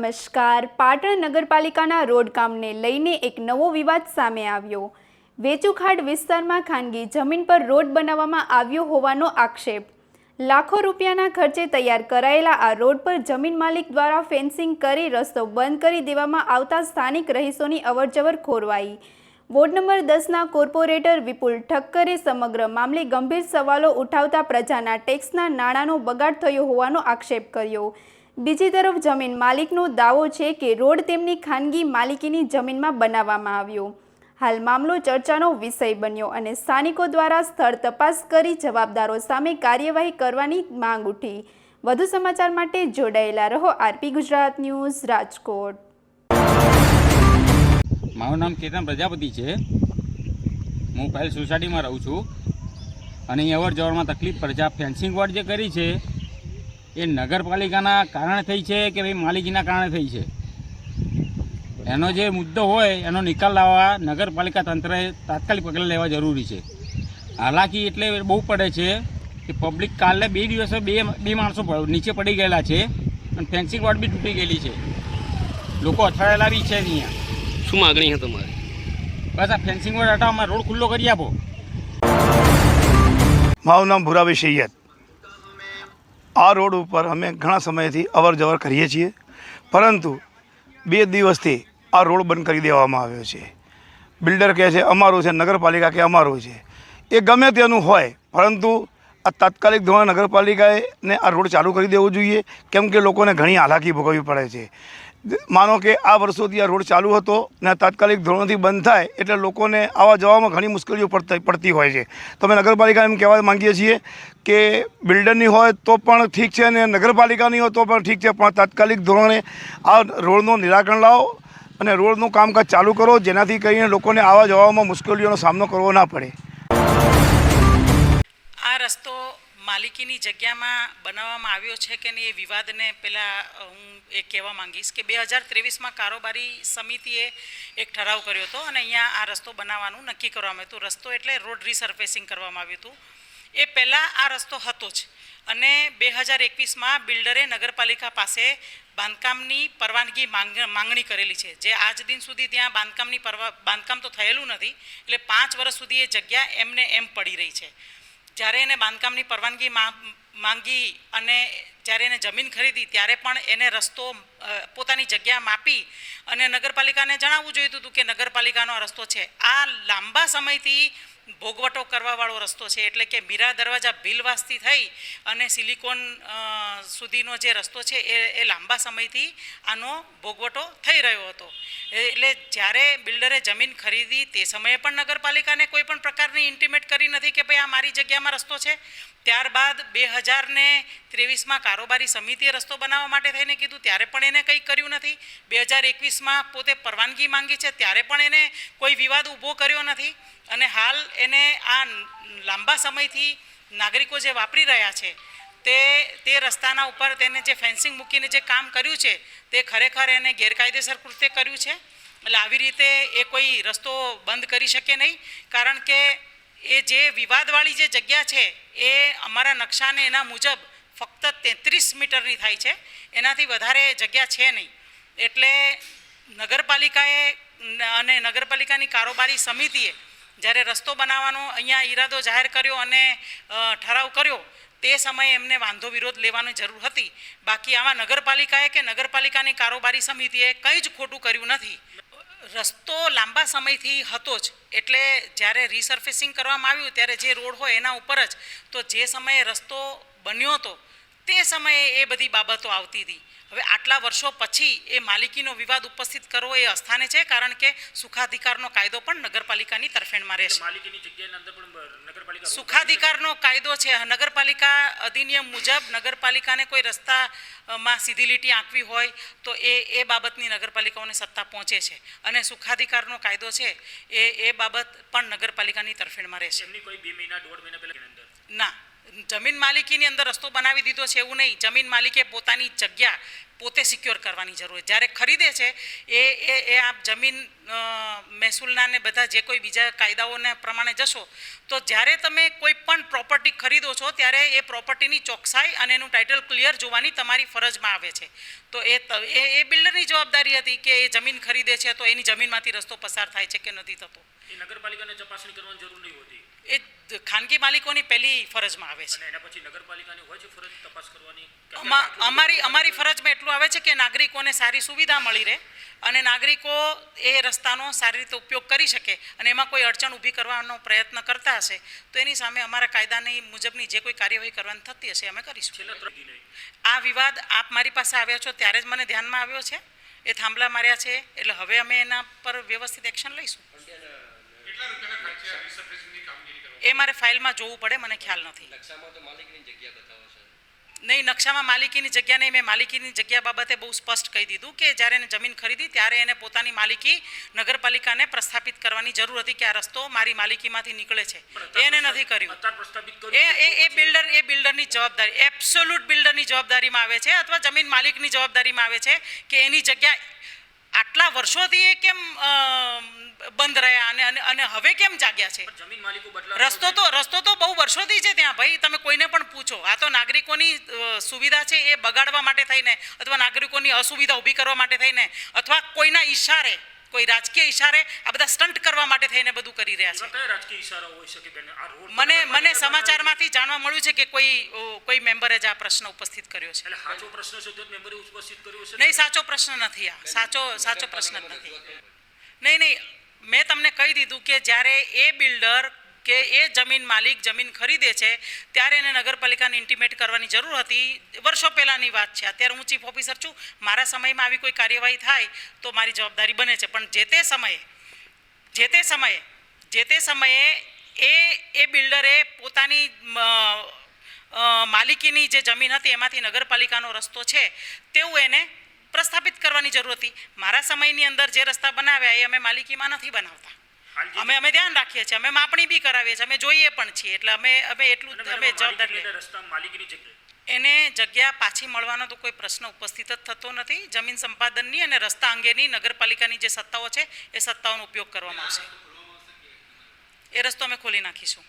નમસ્કાર. પાટણ નગરપાલિકાના રોડ કામને લઈને એક નવો વિવાદ સામે આવ્યો. વેચુખાડ વિસ્તારમાં ખાનગી જમીન પર રોડ બનાવવામાં આવ્યો હોવાનો આક્ષેપ. લાખો રૂપિયાના ખર્ચે તૈયાર કરાયેલા આ રોડ પર જમીન માલિક દ્વારા ફેન્સિંગ કરી રસ્તો બંધ કરી દેવામાં આવતા સ્થાનિક રહીશોની અવરજવર ખોરવાઈ. વોર્ડ નંબર 10ના કોર્પોરેટર વિપુલ ઠક્કરે સમગ્ર મામલે ગંભીર સવાલો ઉઠાવતા પ્રજાના ટેક્સના નાણાંનો બગાડ થયો હોવાનો આક્ષેપ કર્યો. બીજી તરફ જમીન માલિકનો દાવો છે કે રોડ તેમની ખાનગી માલિકીની જમીનમાં બનાવવામાં આવ્યો. હાલ મામલો ચર્ચાનો વિષય બન્યો અને સ્થાનિકો દ્વારા સ્થળ તપાસ કરી જવાબદારો સામે કાર્યવાહી કરવાની માંગ ઉઠી. વધુ સમાચાર માટે જોડાયેલા રહો આરપી ગુજરાત ન્યૂઝ રાજકોટ. મારું નામ કેતન પ્રજાપતિ છે. હું પહેલ સોસાયટીમાં રહું છું અને અહીં અવર જવરમાં તકલીફ પડે છે. આ ફેન્સિંગ વોર્ડ જે કરી છે એ નગરપાલિકાના કારણે થઈ છે કે ભાઈ માલિકીના કારણે થઈ છે, એનો જે મુદ્દો હોય એનો નિકાલ લાવવા નગરપાલિકા તંત્રએ તાત્કાલિક પગલાં લેવા જરૂરી છે. હાલાકી એટલે બહુ પડે છે કે પબ્લિક કાલે 2 દિવસે બે માણસો નીચે પડી ગયેલા છે અને ફેન્સિંગ વોર્ડ બી તૂટી ગયેલી છે. લોકો અથડાયેલા બી છે. અહીંયા શું માગણી છે તમારી? બસ આ ફેન્સિંગ વોર્ડ હટાવવામાં રોડ ખુલ્લો કરી આપો. મારું નામ ભુરાભાઈ સૈયદ. આ રોડ ઉપર અમે ઘણા સમયથી અવર જવર કરીએ છીએ, પરંતુ 2 દિવસથી આ રોડ બંધ કરી દેવામાં આવ્યો છે. બિલ્ડર કહે છે અમારું છે, નગરપાલિકા કે અમારું છે. એ ગમે તેનું હોય, પરંતુ આ તાત્કાલિક ધોરણે નગરપાલિકાને આ રોડ ચાલુ કરી દેવો જોઈએ, કેમ કે લોકોને ઘણી હાલાકી ભોગવવી પડે છે. માનો કે આ વર્ષોથી આ રોડ ચાલુ હતો ને તાત્કાલિક ધોરણથી બંધ થાય એટલે લોકોને આવવા જવામાં ઘણી મુશ્કેલીઓ પડતી હોય છે. તો અમે નગરપાલિકાને એમ કહેવા માંગીએ છીએ કે બિલ્ડરની હોય તો પણ ઠીક છે અને નગરપાલિકાની હોય તો પણ ઠીક છે, પણ તાત્કાલિક ધોરણે આ રોડનું નિરાકરણ લાવો અને રોડનું કામકાજ ચાલુ કરો, જેનાથી કરીને લોકોને આવવા જવામાં મુશ્કેલીઓનો સામનો કરવો ના પડે. આ રસ્તો માલિકીની જગ્યામાં બનાવવામાં આવ્યો છે કે નહીં એ વિવાદને પહેલાં હું એ કહેવા માંગીશ કે 2023માં કારોબારી સમિતિએ એક ઠરાવ કર્યો હતો અને અહીંયા આ રસ્તો બનાવવાનું નક્કી કરવામાં આવ્યું હતું. રસ્તો એટલે રોડ રિસર્ફેસિંગ કરવામાં આવ્યું હતું. એ પહેલાં આ રસ્તો હતો જ અને 2021માં બિલ્ડરે નગરપાલિકા પાસે બાંધકામની પરવાનગી માંગણી કરેલી છે, જે આજ દિન સુધી ત્યાં બાંધકામ તો થયેલું નથી. એટલે 5 વર્ષ સુધી એ જગ્યા એમને એમ પડી રહી છે. જ્યારે એને બાંધકામની પરવાનગી માંગી અને જ્યારે એને જમીન ખરીદી ત્યારે પણ એને રસ્તો પોતાની જગ્યા માપી અને નગરપાલિકાને જણાવવું જોઈતું હતું કે નગરપાલિકાનો આ રસ્તો છે. આ લાંબા સમયથી ભોગવટો કરવાવાળો રસ્તો છે. એટલે કે મીરા દરવાજા ભીલવાસથી થઈ અને સિલિકોન સુધીનો જે રસ્તો છે એ લાંબા સમયથી આનો ભોગવટો થઈ રહ્યો હતો. એટલે જ્યારે બિલ્ડરે જમીન ખરીદી તે સમયે પણ નગરપાલિકાને કોઈ પણ પ્રકારની ઇન્ટિમેટ કરી નથી કે ભાઈ આ મારી જગ્યામાં રસ્તો છે. ત્યારબાદ 2023માં કારોબારી સમિતિએ રસ્તો બનાવવા માટે થઈને કીધું ત્યારે પણ એને કંઈ કર્યું નથી. 2021માં પોતે પરવાનગી માંગી છે ત્યારે પણ એને કોઈ વિવાદ ઊભો કર્યો નથી. અને હાલ એને આ લાંબા સમયથી નાગરિકો જે વાપરી રહ્યા છે તે રસ્તાના ઉપર તેને જે ફેન્સિંગ મૂકીને જે કામ કર્યું છે તે ખરેખર એને ગેરકાયદેસર કૃત્ય કર્યું છે. એટલે આવી રીતે એ કોઈ રસ્તો બંધ કરી શકે નહીં, કારણ કે એ જે વિવાદવાળી જે જગ્યા છે એ અમારા નકશાને એના મુજબ ફક્ત 33 મીટરની થાય છે, એનાથી વધારે જગ્યા છે નહીં. એટલે નગરપાલિકાએ અને નગરપાલિકાની કારોબારી સમિતિએ જ્યારે રસ્તો બનાવવાનો અહીંયા ઈરાદો જાહેર કર્યો અને ઠરાવ કર્યો તે સમયે એમને વાંધો વિરોધ લેવાની જરૂર હતી. બાકી આમાં નગરપાલિકાએ કે નગરપાલિકાની કારોબારી સમિતિએ કંઈ જ ખોટું કર્યું નથી. રસ્તો લાંબા સમયથી હતો જ, એટલે જ્યારે રિસર્ફેસિંગ કરવામાં આવ્યું ત્યારે જે રોડ હોય એના ઉપર જ તો જે સમયે રસ્તો બન્યો હતો તે સમયે એ બધી બાબતો આવતી હતી. હવે આટલા વર્ષો પછી એ માલિકીનો વિવાદ ઉપસ્થિત કરવો એ અસ્થાને છે, કારણ કે સુખાધિકારનો કાયદો પણ નગરપાલિકાની તરફેણમાં રહેશે. સુખાધિકારનો કાયદો છે. નગરપાલિકા અધિનિયમ મુજબ નગરપાલિકાને કોઈ રસ્તામાં સીધી લીટી આંકવી હોય તો એ બાબતની નગરપાલિકાઓને સત્તા પહોંચે છે અને સુખાધિકારનો કાયદો છે એ બાબત પણ નગરપાલિકાની તરફેણમાં રહેશે. ના, જમીન માલિકીની અંદર રસ્તો બનાવી દીધો છે એવું નહીં. જમીન માલિકે પોતાની જગ્યા પોતે સિક્યોર કરવાની જરૂર. જ્યારે ખરીદે છે એ આપ જમીન મહેસૂલના ને બધા જે કોઈ બીજા કાયદાઓને પ્રમાણે જશો તો જ્યારે તમે કોઈ પણ પ્રોપર્ટી ખરીદો છો ત્યારે એ પ્રોપર્ટીની ચોકસાઈ અને એનું ટાઇટલ ક્લિયર જોવાની તમારી ફરજમાં આવે છે. તો એ બિલ્ડરની જવાબદારી હતી કે એ જમીન ખરીદે છે તો એની જમીનમાંથી રસ્તો પસાર થાય છે કે નથી થતો. એ નગરપાલિકાને ચકાસણી કરવાની જરૂર નહીં હોતી. એ ખાનગી માલિકોની પહેલી ફરજમાં આવે છે. અને એના પછી નગરપાલિકાની હોય છે ફરજ તપાસ કરવાની. અમારી ફરજમાં એટલું આવે છે કે નાગરિકોને સારી સુવિધા મળી રહે અને નાગરિકો એ રસ્તાનો સારી રીતે ઉપયોગ કરી શકે અને એમાં કોઈ અડચણ ઊભી કરવાનો પ્રયત્ન કરતા હશે તો એની સામે અમારા કાયદાની મુજબની જે કોઈ કાર્યવાહી કરવાની થતી હશે અમે કરીશું. આ વિવાદ આપ મારી પાસે આવ્યા છો ત્યારે જ મને ધ્યાનમાં આવ્યો છે. એ થાંભલા માર્યા છે એટલે હવે અમે એના પર વ્યવસ્થિત એક્શન લઈશું. એ મારે ફાઇલમાં જોવું પડે, મને ખ્યાલ નથી. નહીં, નકશામાં માલિકીની જગ્યા નહીં. મેં માલિકીની જગ્યા બાબતે બહુ સ્પષ્ટ કહી દીધું કે જ્યારે એને જમીન ખરીદી ત્યારે એને પોતાની માલિકી નગરપાલિકાને પ્રસ્થાપિત કરવાની જરૂર હતી કે આ રસ્તો મારી માલિકીમાંથી નીકળે છે. એને નથી કર્યું. એ બિલ્ડરની જવાબદારી, એબ્સોલ્યુટ બિલ્ડરની જવાબદારીમાં આવે છે અથવા જમીન માલિકની જવાબદારીમાં આવે છે કે એની જગ્યા આટલા વર્ષોથી એ કેમ બંધ રહ્યા અને હવે કેમ જાગ્યા છે. રસ્તો તો બહુ વર્ષોથી છે ત્યાં ભાઈ. તમે કોઈને પણ પૂછો. આ તો નાગરિકોની સુવિધા છે એ બગાડવા માટે થઈને અથવા નાગરિકોની અસુવિધા ઊભી કરવા માટે થઈને અથવા કોઈના ઈશારે, કોઈ રાજકીય ઈશારે આ બધા સ્ટન્ટ કરવા માટે થઈને બધું કરી રહ્યા છે. મને સમાચારમાંથી જાણવા મળ્યું છે કે કોઈ મેમ્બરે જ આ પ્રશ્ન ઉપસ્થિત કર્યો છે. નહીં, સાચો પ્રશ્ન નથી. આ સાચો પ્રશ્ન જ નથી. નહીં, મેં તમને કહી દીધું કે જ્યારે એ બિલ્ડર કે એ જમીન માલિક જમીન ખરીદે છે ત્યારે એને નગરપાલિકાને ઇન્ટિમેટ કરવાની જરૂર હતી. વર્ષો પહેલાંની વાત છે. અત્યારે હું ચીફ ઓફિસર છું. મારા સમયમાં આવી કોઈ કાર્યવાહી થાય તો મારી જવાબદારી બને છે. પણ જે તે સમયે એ બિલ્ડરે પોતાની માલિકીની જે જમીન હતી એમાંથી નગરપાલિકાનો રસ્તો છે તેવું એને પ્રસ્થાપિત કરવાની જરૂર હતી. મારા સમયની અંદર જે રસ્તા બનાવ્યા એ અમે માલિકીમાં નથી બનાવતા. અમે ધ્યાન રાખીએ છીએ. અમે માપણી બી કરાવીએ છીએ. અમે જોઈએ પણ છીએ. એટલે અમે એટલું જવાબદારી એને જગ્યા પાછી મળવાનો તો કોઈ પ્રશ્ન ઉપસ્થિત જ થતો નથી. જમીન સંપાદનની અને રસ્તા અંગેની નગરપાલિકાની જે સત્તાઓ છે એ સત્તાઓનો ઉપયોગ કરવામાં આવશે. એ રસ્તો અમે ખોલી નાખીશું.